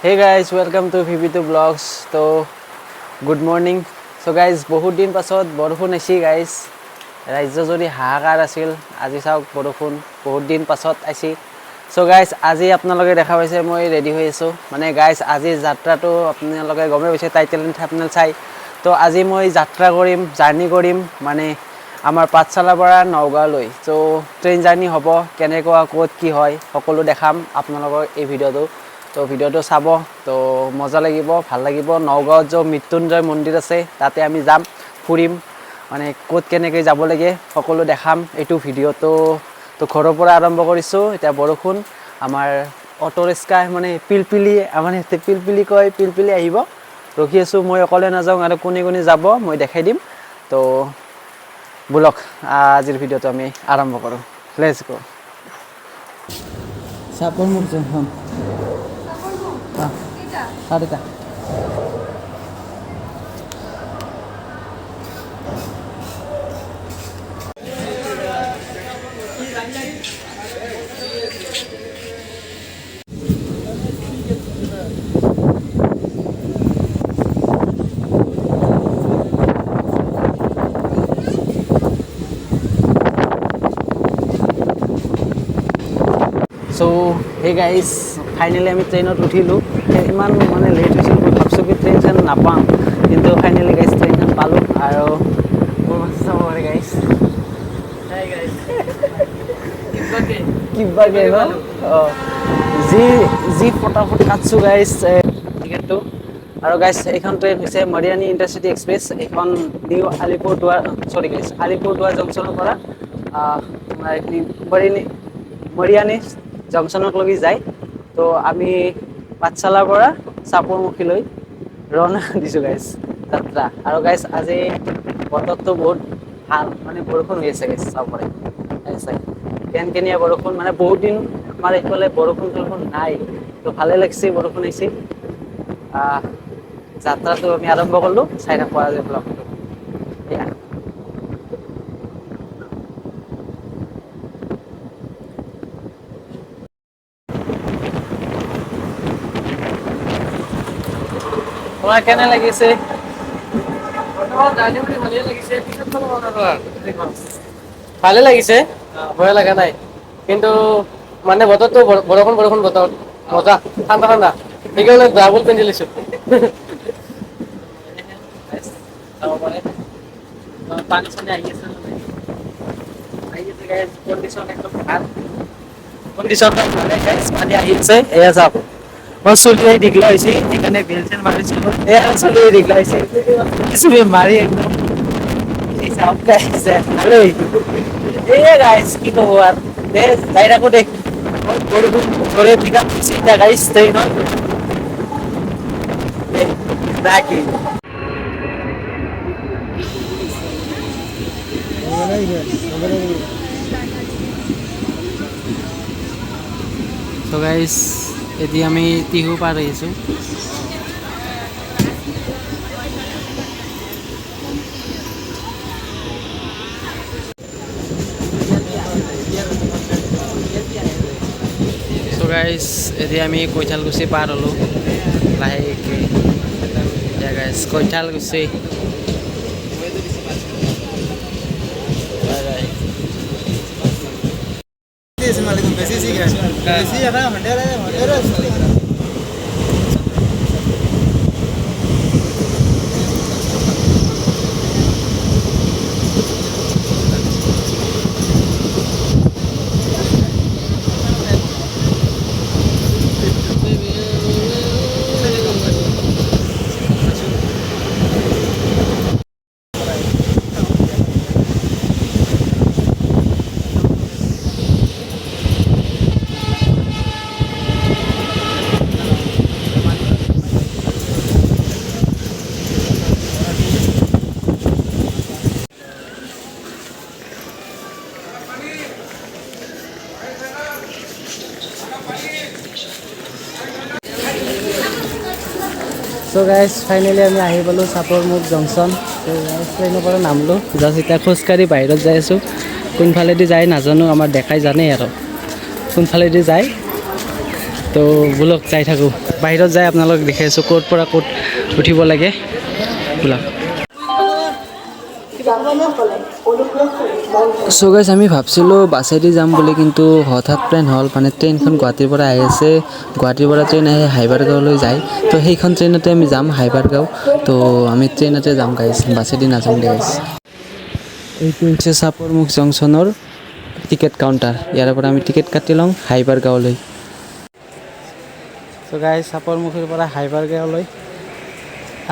Hey guys, welcome to VB2 Vlogs. So, good morning. So guys, বহুত দিন পাছত বৰষুণ আইছি guys. ৰাজ্য যদি হাহাকাৰ আছিল, আজি চাওক বৰষুণ বহুত দিন পাছত আইছি. So guys, আজি আপোনালোকে দেখা পাইছে মই ৰেডি হৈ আছো. মানে guys, আজি যাত্ৰাটো আপোনালোকে গমে পাইছে টাইটেল এণ্ড থাম্বনেল চাই. তো আজি মই যাত্ৰা কৰিম, জাৰ্নি কৰিম মানে আমাৰ পাঠশালাৰ পৰা নগাঁৱলৈ. তো ট্ৰেইন জাৰ্নি হ'ব, কেনেকুৱা ক'ত কি হয় সকলো দেখাম আপোনালোকৰ এই ভিডিঅ'টো. তো ভিডিঅ'টো চাব, তো মজা লাগিব, ভাল লাগিব। নগাঁৱত যে মৃত্যুঞ্জয় মন্দিৰ আছে তাতে আমি যাম, ফুৰিম, মানে ক'ত কেনেকৈ যাব লাগে সকলো দেখাম এইটো ভিডিঅ'টো। তো ঘৰৰ পৰা আৰম্ভ কৰিছোঁ। এতিয়া বৰষুণ, আমাৰ অটো ৰিক্সা মানে পিলপিলি, আমাৰ ইয়াতে পিলপিলি কয়, পিলপিলি আহিব, ৰখি আছোঁ। মই অকলে নাযাওঁ আৰু কোনে কোনে যাব মই দেখাই দিম। তো ব'লক আজিৰ ভিডিঅ'টো আমি আৰম্ভ কৰোঁ। লেটছ গো। চাপৰ মুখ জংঘল সাতটা। সো হে গাইজ, ফাইনেলি আমি ট্ৰেইনত উঠিলোঁ। ইমান মানে লেট হৈছিল, মই ভাবছোঁ কি ট্ৰেইন চেইন নাপাম, কিন্তু ফাইনেলি গাইজ ট্ৰেইনখন পালোঁ। আৰু মোৰ মাছে চাব পাৰে গাইজ, কিবাকে অঁ যি যি ফটাফট কাটছোঁ গাইজ টিকেটটো। আৰু গাইজ এইখন ট্ৰেইন হৈছে মৰিয়ানী ইণ্টাৰচিটি এক্সপ্ৰেছ। এইখন নিউ আলিপুৰদুৱাৰ, চৰি গাইজ আলিপুৰদুৱাৰ জংচনৰ পৰা তোমাৰ এইখিনি মৰিয়ানী জংচনকলৈকে যায়। তো আমি পাঠশালাৰ পৰা চাপৰমুখীলৈ ৰাওনা দিছোঁ গাইজ যাত্ৰা। আৰু গাইজ আজি বতৰটো বহুত ভাল, মানে বৰষুণ হৈ আছে গাইজ, চাব পাৰে কেনকেনীয়া বৰষুণ, মানে বহুত দিন আমাৰ এইফালে বৰষুণ চৰষুণ নাই। তো ভালে লাগিছে বৰষুণ আহিছে। যাত্ৰাটো আমি আৰম্ভ কৰিলোঁ, চাই থাকোঁ আজি ব্লগটো। এয়া তোমাৰ কেনে লাগিছে? ভালে লাগিছে, ভয় লগা নাই। কিন্তু মানে বতৰটো বৰষুণ বৰষুণ বতৰ, মজা ঠাণ্ডা ঠাণ্ডা, সেইকাৰণে ডাবল পিন্ধি লৈছোঁ। পানী চানী আহি আছে, কণ্ডিশ্যন একদম ভাল, কণ্ডিশ্যন ভালে গাইজ, পানী আহি আছে। এয়া চাওক, মই চুলি দীঘলা হৈছে সেইকাৰণে বেল চেল মাৰিছিলোঁ। এয়া চুলি দীঘলা হৈছে, চুলি মাৰি একদম চাওক গাইজ ভালেই। এয়া গাইজ কি ক'ব আৰু, দে যাই থাকোঁ দে। বৰষুণ ঘৰে পিকআপ দিছে এতিয়া গাইজ ট্ৰেইনত ৰাখি। চ' গাইজ এতিয়া আমি টিহু পাৰ হৈ আছোঁ। চ' গাইজ এতিয়া আমি কৈঠালকুছি পাৰ হ'লোঁ লাহেকৈ। এতিয়া গাইজ কৈঠালকুছি চ' গাইজ ফাইনেলি আমি আহি পালোঁ চাপৰমুখ জংচন। ত' গাইজ ট্ৰেইনৰ পৰা নামলোঁ, জাষ্ট এতিয়া খোজকাঢ়ি বাহিৰত যাই আছোঁ। কোনফালেদি যায় নাজানো, আমাৰ দেখাই জানেই আৰু কোনফালেদি যায়। তো বোলক যাই থাকোঁ বাহিৰত যাই আপোনালোকক দেখাই আছোঁ ক'ৰ পৰা ক'ত উঠিব লাগে বোলক চ' গাইজ আমি ভাবছিলোঁ বাছেদি যাম বুলি কিন্তু হঠাৎ প্লেন হ'ল মানে ট্ৰেইনখন গুৱাহাটীৰ পৰা আহি আছে গুৱাহাটীৰ পৰা ট্ৰেইন আহি হাইবাৰগাঁৱলৈ যায় তো সেইখন ট্ৰেইনতে আমি যাম হাইবাৰগাঁও তো আমি ট্ৰেইনতে যাম গাইজ বাছেদি নাযাম দে গাইজ এইটো হৈছে চাপৰমুখ জংচনৰ টিকেট কাউণ্টাৰ ইয়াৰ পৰা আমি টিকেট কাটি লওঁ হাইবাৰগাঁৱলৈ চ' গাইজ চাপৰমুখৰ পৰা হাইবাৰগাঁৱলৈ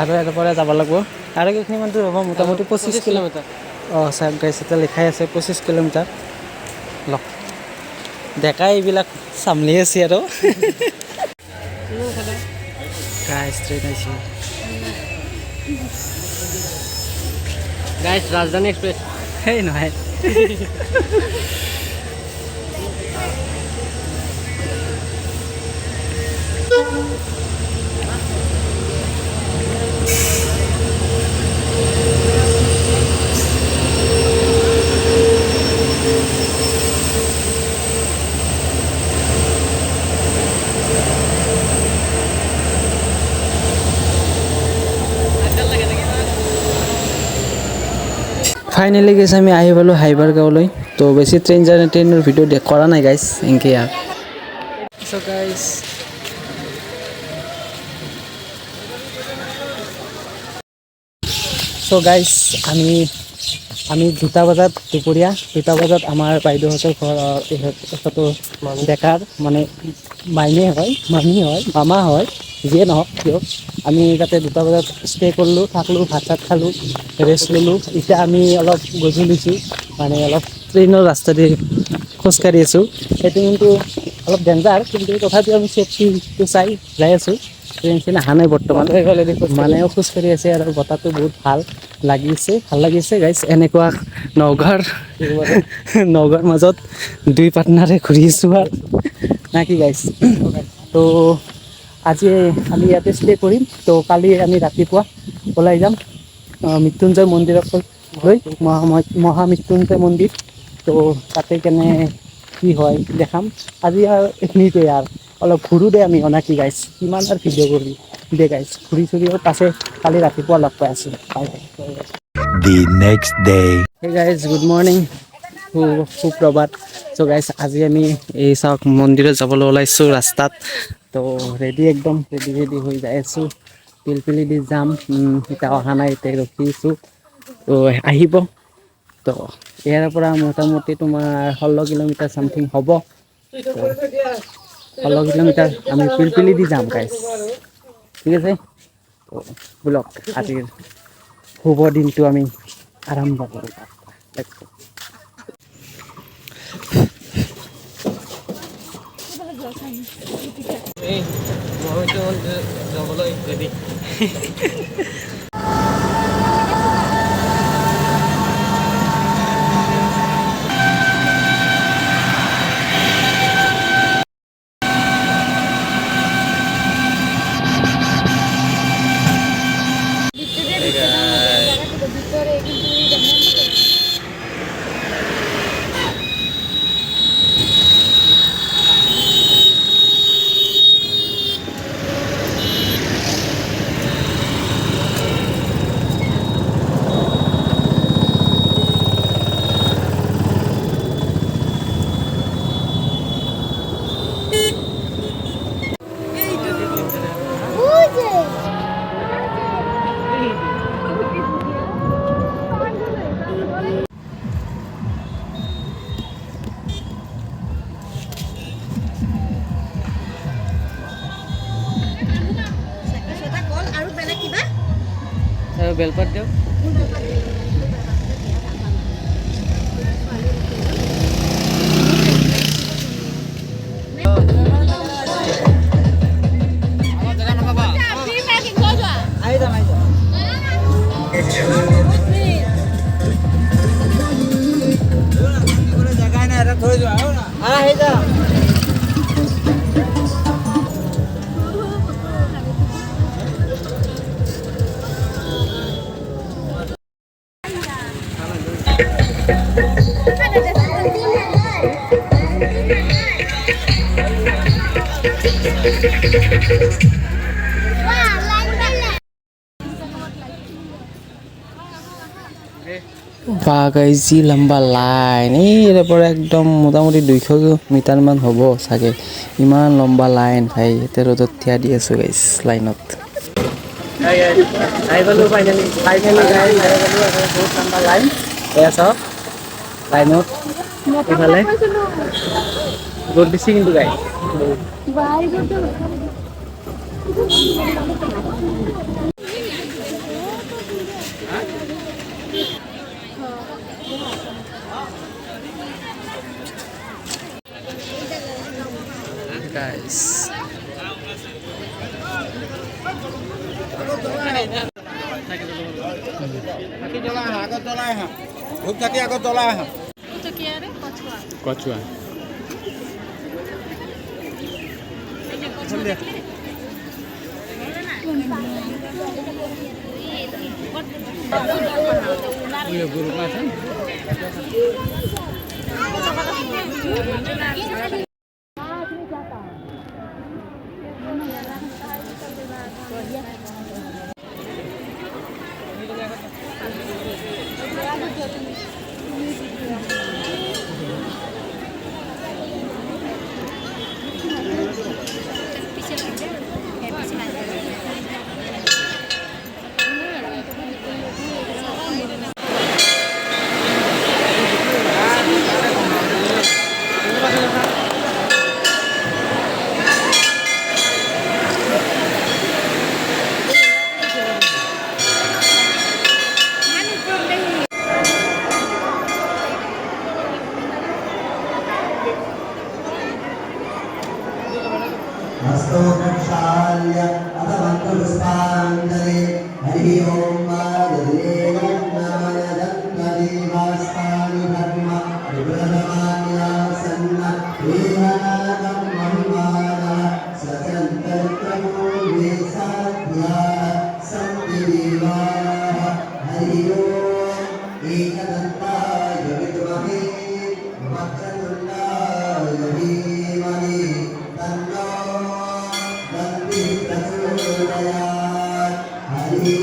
আৰু ইয়াৰ পৰা যাব লাগিব আৰু কেইখিনিমান দূৰ হ'ব মোটামুটি 25 কিলোমিটাৰ অঁ চাওক গাইজ এতিয়া লিখাই আছে 25 কিলোমিটাৰ লওক ডেকাই এইবিলাক চামলি আছে আৰু গাইজ ট্ৰেইন আহিছে গাইজ ৰাজধানী এক্সপ্ৰেছ সেই নহয় ফাইনেলি গেছ আমি আহি পালোঁ হাইবাৰগাঁৱলৈ তো বেছি ট্ৰেইনৰ ভিডিঅ' কৰা নাই গাইজ এনেকৈ আৰু চ' গাইজ আমি 2টা বজাত দুপৰীয়া 2টা বজাত আমাৰ বাইদেউহঁতৰ ঘৰ ইহঁতো ডেকাৰ মানে মামী হয় মামা হয় যিয়ে নহওক কিয় আমি তাতে 2টা বজাত ষ্টে' কৰিলোঁ থাকলোঁ ভাত চাত খালোঁ ৰেষ্ট ল'লোঁ এতিয়া আমি অলপ গধূলিছোঁ মানে অলপ ট্ৰেইনৰ ৰাস্তা দি খোজকাঢ়ি আছোঁ সেইটো কিন্তু অলপ ডেঞ্জাৰ কিন্তু তথাপিও আমি ছেফটিটো চাই যাই আছোঁ ট্ৰেইন চেইন অহা নাই বৰ্তমান মানেও খোজকাঢ়ি আছে আৰু বতাহটো বহুত ভাল লাগিছে গাইজ এনেকুৱা নগাঁৱৰ মাজত 2 পাৰ্টনাৰে ঘূৰি আছোঁ আৰু না কি গাইজ তো আজি আমি ইয়াতে ষ্টে কৰিম তো কালি আমি ৰাতিপুৱা ওলাই যাম মৃত্যুঞ্জয় মন্দিৰত গৈ মহামৃত্যুঞ্জয় মন্দিৰ তো তাতে কেনে কি হয় দেখাম আজি আৰু এইখিনিতে আৰু অলপ ঘূৰোঁ দে আমি অনাকি গাইজ কিমান আৰু ভিডিঅ' কৰিম দে গাইজ ঘূৰি চুৰিও পাছে কালি ৰাতিপুৱা লগ পাই আছোঁ The next day. Hey guys, good morning. Suprabhat so' guys আজি আমি এই চাওক মন্দিৰত যাবলৈ ওলাইছোঁ ৰাস্তাত তো একদম ৰেডি হৈ যাই আছোঁ পিলপিলি দি যাম এতিয়া অহা নাই এতিয়া ৰখিছোঁ তো আহিব তো ইয়াৰ পৰা মোটামুটি তোমাৰ 16 কিলোমিটাৰ চামথিং হ'ব 16 কিলোমিটাৰ আমি পিলপিলি দি যাম গাইজ ঠিক আছে তো বোলক আজিৰ শুভ দিনটো আমি আৰম্ভ কৰোঁ যাবলৈ ৰেডি বেলপাত দিয়ক বা গাইজ যি লম্বা লাইন এইৰে পৰা একদম মোটামুটি 200 মিটাৰমান হ'ব চাগে ইমান লম্বা লাইন ভাই এতিয়া ৰ'দত থিয়া দি আছোঁ গাইজ লাইনত আহি গ'লোঁ ফাইনেলি গাইজ আহি গ'লোঁ বহুত লম্বা লাইন এয়া চাওক লাইনত এইফালে ৰ'দ দিছে কিন্তু গাইজ guys. কচুয়া हस्तोक्षाल्य अथमन्तपुष्पाञ्जलि हरि ओं माददेवज्ञाय दत्तदेवास्तानि धर्म विप्रदमान्यासन्न देवानां महिमानः सचन्तत्रमो वेसाध्याः सन्ति देवाः हरि ओं एकदन्ताय विद्महे वक्रतुण्डाय धीमहि तन्नो हरि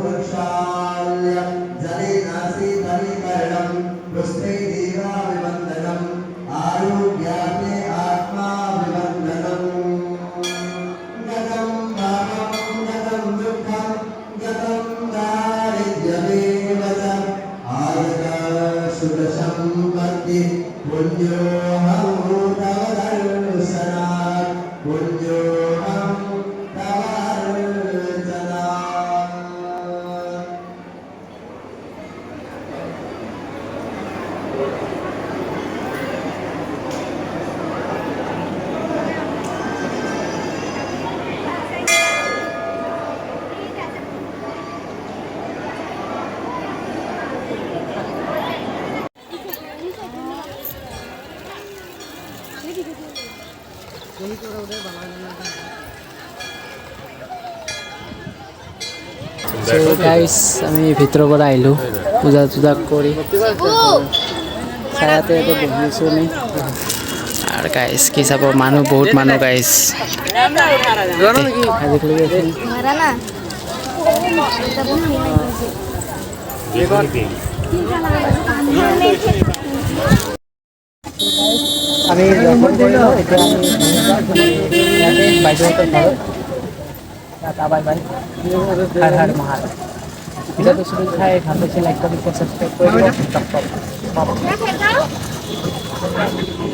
वृक्षाल्य जलेनासि तनिकरणं पुष्पे देवाभिवन्दनम् आरोग्याते आत्मा विवन्दनम् गतं पापं गतं दुःखं गतं दारिद्र्यमेव च आयतशुभसम्पत्ति पुण्योऽहं तव दर्शनात् पुण्योऽहं तव अर्चनात् So guys, আমি ভিতৰৰ পৰা আহিলোঁ পূজা চূজা কৰি ছায়াতে ইয়াতে বহিছোঁ নি আৰু গাইছ কি চাব মানুহ বহুত মানুহ গাইছ আজিকালি Marah na. আমি দৰ্শন কৰিলোঁ এতিয়া আমি ইয়াতে বাইদেউহঁতৰ ঘৰত tata bye bye Har Har Mahadev ভিডিঅ'টো শুনি চাই ভাল পাইছে লাইক কমেণ্ট ছাবস্ক্ৰাইব কৰি দিব